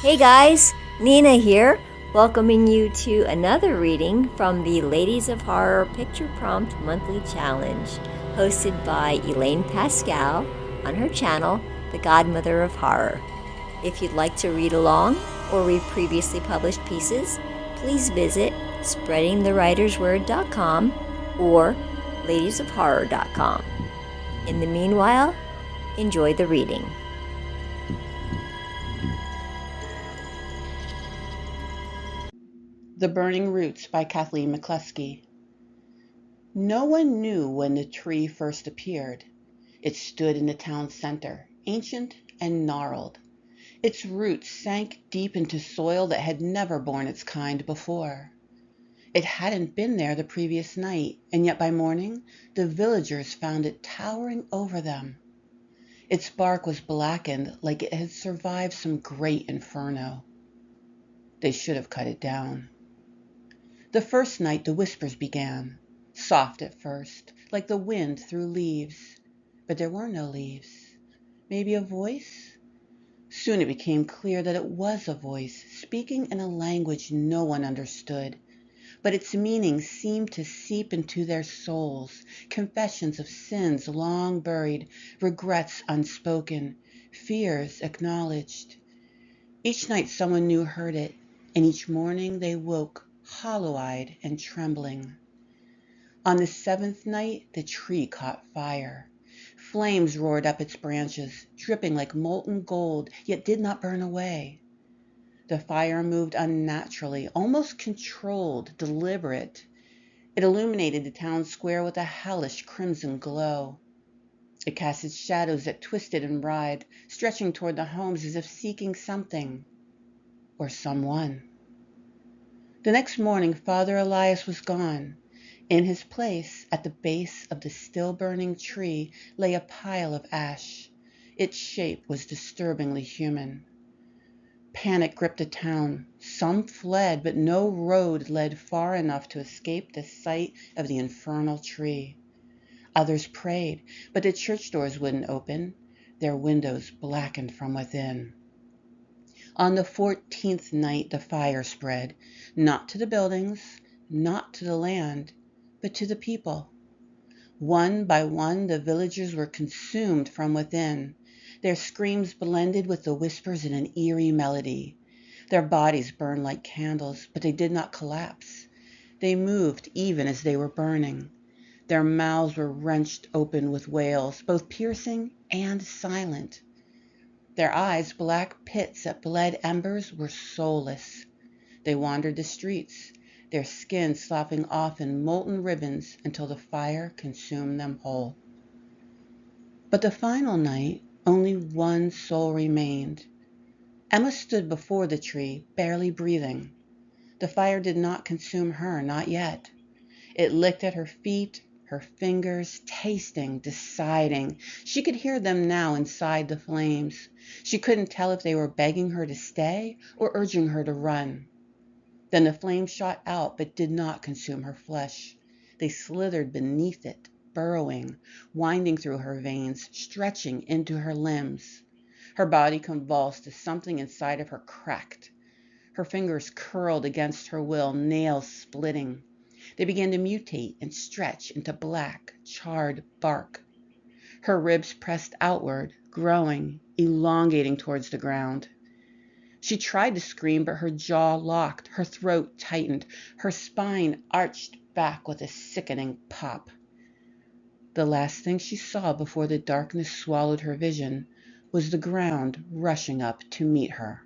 Hey guys, Nina here, welcoming you to another reading from the Ladies of Horror Picture Prompt Monthly Challenge, hosted by Elaine Pascale on her channel, The Godmother of Horror. If you'd like to read along or read previously published pieces, please visit spreadingthewritersword.com or ladiesofhorror.com. In the meanwhile, enjoy the reading. The Burning Roots by Kathleen McCluskey. No one knew when the tree first appeared. It stood in the town center, ancient and gnarled. Its roots sank deep into soil that had never borne its kind before. It hadn't been there the previous night, and yet by morning the villagers found it towering over them. Its bark was blackened like it had survived some great inferno. They should have cut it down. The first night the whispers began, soft at first, like the wind through leaves. But there were no leaves. Maybe a voice? Soon it became clear that it was a voice, speaking in a language no one understood. But its meaning seemed to seep into their souls, confessions of sins long buried, regrets unspoken, fears acknowledged. Each night someone new heard it, and each morning they woke hollow-eyed and trembling. On the seventh night, the tree caught fire. Flames roared up its branches, dripping like molten gold, yet did not burn away. The fire moved unnaturally, almost controlled, deliberate. It illuminated the town square with a hellish crimson glow. It cast its shadows that twisted and writhed, stretching toward the homes as if seeking something or someone. The next morning, Father Elias was gone. In his place, at the base of the still-burning tree, lay a pile of ash. Its shape was disturbingly human. Panic gripped the town. Some fled, but no road led far enough to escape the sight of the infernal tree. Others prayed, but the church doors wouldn't open, their windows blackened from within. On the 14th night the fire spread, not to the buildings, not to the land, but to the people. One by one the villagers were consumed from within. Their screams blended with the whispers in an eerie melody. Their bodies burned like candles, but they did not collapse. They moved even as they were burning. Their mouths were wrenched open with wails, both piercing and silent. Their eyes, black pits that bled embers, were soulless. They wandered the streets, their skin sloughing off in molten ribbons until the fire consumed them whole. But the final night, only one soul remained. Emma stood before the tree, barely breathing. The fire did not consume her, not yet. It licked at her feet, her fingers, tasting, deciding. She could hear them now inside the flames. She couldn't tell if they were begging her to stay or urging her to run. Then the flames shot out but did not consume her flesh. They slithered beneath it, burrowing, winding through her veins, stretching into her limbs. Her body convulsed as something inside of her cracked. Her fingers curled against her will, nails splitting. They began to mutate and stretch into black, charred bark. Her ribs pressed outward, growing, elongating towards the ground. She tried to scream, but her jaw locked, her throat tightened, her spine arched back with a sickening pop. The last thing she saw before the darkness swallowed her vision was the ground rushing up to meet her.